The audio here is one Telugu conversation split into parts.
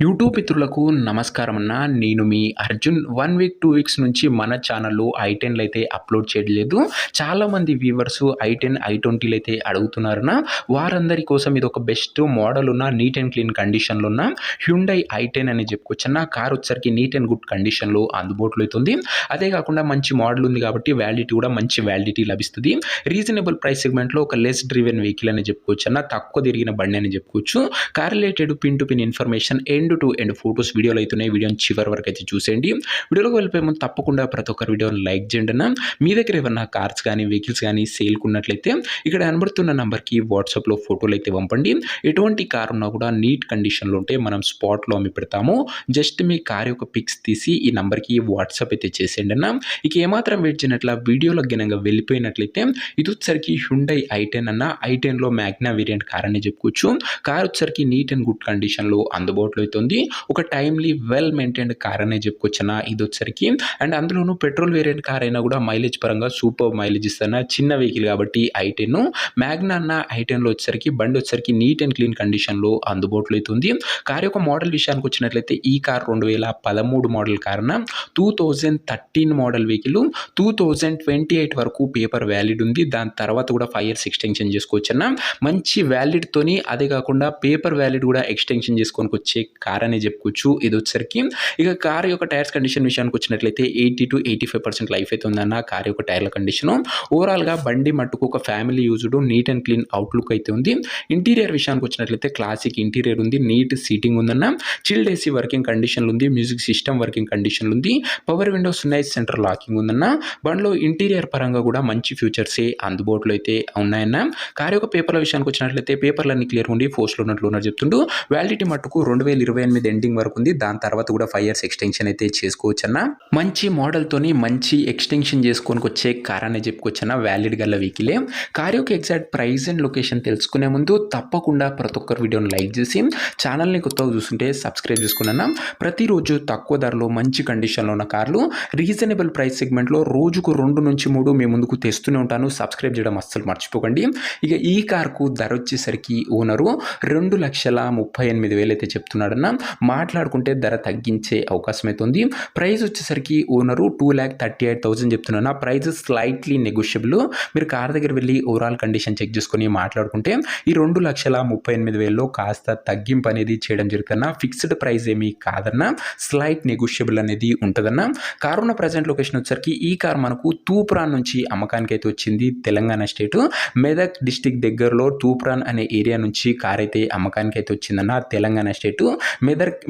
యూట్యూబ్ మిత్రులకు నమస్కారం అన్న. నేను మీ అర్జున్. 1 వీక్, 2 వీక్స్ నుంచి మన ఛానల్‌లో ఐ10లు అయితే అప్‌లోడ్ చేయట్లేదు. చాలామంది వ్యూవర్స్ ఐ10, ఐ20లు అయితే అడుగుతున్నారన్న. వారందరి కోసం ఇదొక బెస్ట్ మోడల్ ఉన్న నీట్ అండ్ క్లీన్ కండిషన్‌లో ఉన్న హ్యుండై ఐ10 అని చెప్పుకోవచ్చన్న. కార్ వచ్చేసరికి నీట్ అండ్ గుడ్ కండిషన్‌లో అందుబాటులో అయితే ఉంది. అదే కాకుండా మంచి మోడల్ ఉంది కాబట్టి వ్యాలిడిటీ కూడా మంచి వ్యాలిడిటీ లభిస్తది. రీజనబుల్ ప్రైస్ సెగ్మెంట్‌లో ఒక లెస్ డ్రివెన్ వెహికల్ అని చెప్పుకోవచ్చన్న. తక్కువ తిరిగిన బండి అని చెప్పుకోవచ్చు. Car related pin to pin information end to end photos వీడియోలు అవుతున్నాయి. వీడియోని చివరి వరకు అయితే చూసేయండి. వీడియోలోకి వెళ్ళిపోయే ముందు తప్పకుండా ప్రతి ఒక్కరి వీడియోని లైక్ చేయండి అన్న. మీ దగ్గర ఏమన్నా కార్స్ కానీ వెహికల్స్ కానీ సేల్కి ఉన్నట్లయితే ఇక్కడ కనబడుతున్న నెంబర్కి వాట్సాప్లో ఫోటోలు అయితే పంపండి. ఎటువంటి కార్ ఉన్నా కూడా నీట్ కండిషన్లో ఉంటే మనం స్పాట్లో అమ్మి పెడతాము. జస్ట్ మీ కార్ యొక్క పిక్స్ తీసి ఈ నెంబర్కి వాట్సాప్ అయితే చేసేయండి అన్న. ఇక ఏమాత్రం వెయిట్ చేయనట్ల వీడియోలో గినంగా వెళ్ళిపోయినట్లయితే ఇది వచ్చరికి హ్యుండై ఐ10 అన్న. ఐ10లో మ్యాగ్నా వేరియంట్ కార్ అని చెప్పుకోవచ్చు. కార్ వచ్చరికి నీట్ అండ్ గుడ్ కండిషన్లో అందుబాటులో అయితే ఉంది. ఒక టైమ్లీ వెల్ మెయింటైన్డ్ కార్ అనే చెప్పుకోవచ్చన్న ఇది వచ్చరికి. అండ్ అందులోనూ పెట్రోల్ వేరియంట్ కార్ అయినా కూడా మైలేజ్ పరంగా సూపర్ మైలేజ్ ఇస్తున్న చిన్న వెహికల్ కాబట్టి ఐ10 మ్యాగ్నా అన్న ఐ10లో వచ్చరికి బండి వచ్చరికి నీట్ అండ్ క్లీన్ కండిషన్లో అందుబాటులో అయితే ఉంది. కార్ యొక్క మోడల్ విషయానికి వచ్చినట్లయితే ఈ కార్ 2013 మోడల్ కార్ అన్న. 2013 మోడల్ వెహికల్ 2028 వరకు పేపర్ వ్యాలిడ్ ఉంది. దాని తర్వాత కూడా 5 ఇయర్స్ ఎక్స్టెన్షన్ చేసుకోవచ్చన్న. మంచి వ్యాలిడ్తోని అదే కాకుండా పేపర్ వ్యాలిడ్ కూడా ఎక్స్టెన్షన్ చేసుకొని వచ్చే కార్ అనే చెప్పుకోవచ్చు ఇది వచ్చరికి. ఇక కార్ యొక్క టైర్స్ కండిషన్ విషయానికి వచ్చినట్లయితే 80 to 85% లైఫ్ అయితే ఉందన్న కార్ యొక్క టైర్ల కండిషన్. ఓవరాల్గా బండి మట్టుకు ఒక family used neat and clean outlook అయితే ఉంది. ఇంటీరియర్ విషయానికి వచ్చినట్లయితే క్లాసిక్ ఇంటీరియర్ ఉంది. నీట్ సీటింగ్ ఉందన్న. చిల్డ్ ఏసీ వర్కింగ్ కండిషన్లు ఉంది. మ్యూజిక్ సిస్టమ్ వర్కింగ్ కండిషన్లు ఉంది. పవర్ విండోస్ ఉన్నాయి. సెంట్రల్ లాకింగ్ ఉందన్న. బండిలో ఇంటీరియర్ పరంగా కూడా మంచి ఫీచర్సే అందుబాటులో అయితే ఉన్నాయన్న. కార్ యొక్క పేపర్ల విషయానికి వచ్చినట్లయితే పేపర్లన్నీ క్లియర్ ఉండి పోస్ట్లో ఉన్నట్లు ఉన్నారు చెప్తుంటూ వ్యాలిడిటీ మట్టుకు 2028 ఎండింగ్ వరకు ఉంది. దాని తర్వాత కూడా 5 ఇయర్స్ ఎక్స్టెన్షన్ అయితే చేసుకోవచ్చు అన్న. మంచి మోడల్తోని మంచి ఎక్స్టెన్షన్ చేసుకొని వచ్చే కార్ అనే చెప్పుకోవచ్చు అన్న. వ్యాలిడ్ గల వెహికలే. కార్ యొక్క ఎగ్జాక్ట్ ప్రైస్ అండ్ లొకేషన్ తెలుసుకునే ముందు తప్పకుండా ప్రతి ఒక్కరు వీడియోని లైక్ చేసి ఛానల్ని కొత్తగా చూస్తుంటే సబ్స్క్రైబ్ చేసుకున్నా. ప్రతిరోజు తక్కువ ధరలో మంచి కండిషన్లో ఉన్న కార్లు రీజనబుల్ ప్రైస్ సెగ్మెంట్లో రోజుకు 2 నుంచి 3 మీ ముందుకు తెస్తూనే ఉంటాను. సబ్స్క్రైబ్ చేయడం అస్సలు మర్చిపోకండి. ఇక ఈ కార్కు ధర వచ్చేసరికి ఓనరు 2,38,000 అయితే చెప్తున్నాడన్న. మాట్లాడుకుంటే ధర తగ్గించే అవకాశం అయితే ఉంది. ప్రైస్ వచ్చేసరికి ఓనరు 2,38,000 చెప్తున్నా. Price slightly negotiable. మీరు కార్ దగ్గర వెళ్ళి ఓవరాల్ కండిషన్ చెక్ చేసుకొని మాట్లాడుకుంటే ఈ 2,38,000లో కాస్త తగ్గింపు అనేది చేయడం జరుగుతుందన్న. ఫిక్స్డ్ ప్రైస్ ఏమీ కాదన్న. స్లైట్ నెగోషియబుల్ అనేది ఉంటుందన్న. కార్ ఉన్న ప్రజెంట్ లొకేషన్ వచ్చేసరికి ఈ కార్ మనకు తూప్రాన్ నుంచి అమ్మకానికి అయితే వచ్చింది. తెలంగాణ స్టేట్ మెదక్ డిస్టిక్ దగ్గరలో తూప్రాన్ అనే ఏరియా నుంచి కార్ అయితే అమ్మకానికి అయితే వచ్చిందన్న. తెలంగాణ స్టేట్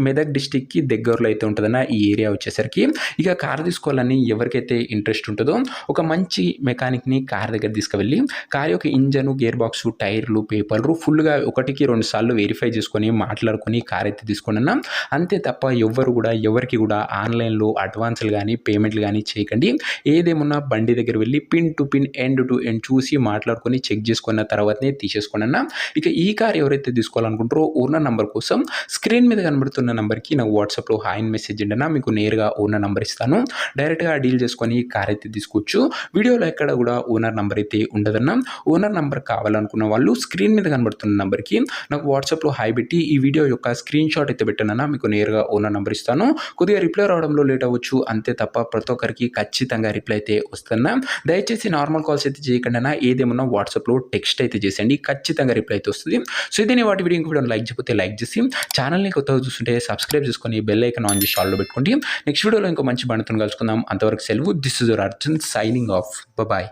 మెదక్ డిస్టిక్కి దగ్గరలో అయితే ఉంటుందన్న ఈ ఏరియా వచ్చేసరికి. ఇక కార్ తీసుకోవాలని ఎవరికైతే ఇంట్రెస్ట్ ఉంటుందో ఒక మంచి మెకానిక్ని కార్ దగ్గర తీసుకువెళ్ళి కార్ యొక్క ఇంజను, గేర్ బాక్స్, టైర్లు, పేపర్లు ఫుల్గా 1కి 2 సార్లు వెరిఫై చేసుకొని మాట్లాడుకొని కార్ అయితే తీసుకున్నా. అంతే తప్ప ఎవరికి కూడా ఆన్లైన్లో అడ్వాన్స్లు కానీ పేమెంట్లు కానీ చేయకండి. ఏదేమున్నా బండి దగ్గర వెళ్ళి pin to pin end to end చూసి మాట్లాడుకొని చెక్ చేసుకున్న తర్వాతనే తీసేసుకోనన్నా. ఇక ఈ కార్ ఎవరైతే తీసుకోవాలనుకుంటారో ఓనర్ నంబర్ కోసం స్క్రీన్ మీద కనబడుతున్న నెంబర్కి నాకు వాట్సాప్లో హాయ్ మెసేజ్ అండి. మీకు నేరుగా ఓనర్ నెంబర్ ఇస్తాను. డైరెక్ట్గా డీల్ చేసుకొని కార్ అయితే తీసుకోవచ్చు. వీడియోలో ఎక్కడ కూడా ఓనర్ నెంబర్ అయితే ఉండదన్న. ఓనర్ నెంబర్ కావాలనుకున్న వాళ్ళు స్క్రీన్ మీద కనబడుతున్న నెంబర్కి నాకు వాట్సాప్లో హాయ్ పెట్టి ఈ వీడియో యొక్క స్క్రీన్ షాట్ అయితే పెట్టానన్నా. మీకు నేరుగా ఓనర్ నెంబర్ ఇస్తాను. కొద్దిగా రిప్లై రావడంలో లేట్ అవ్వచ్చు అంతే తప్ప ప్రతి ఒక్కరికి ఖచ్చితంగా రిప్లై అయితే వస్తున్నా. దయచేసి నార్మల్ కాల్స్ అయితే చేయకుండా ఏదేమన్నా వాట్సాప్లో టెక్స్ట్ అయితే చేసేయండి. ఖచ్చితంగా రిప్లై అయితే వస్తుంది. సో ఇదే వాటి వీడియో ఇంకో వీడియో లైక్ చేయకపోతే లైక్ చేసి ఛానల్ని కొత్తగా చూస్తుంటే సబ్స్క్రైబ్ చేసుకొని బెల్ ఐకాన్ ఆన్ చేసి ఆల్లో పెట్టుకోండి. నెక్స్ట్ వీడియోలో ఇంకో మంచి బండితో కలుసుకుందాం. అంతవరకు సెలవు. This is your Arjun signing off. Bye.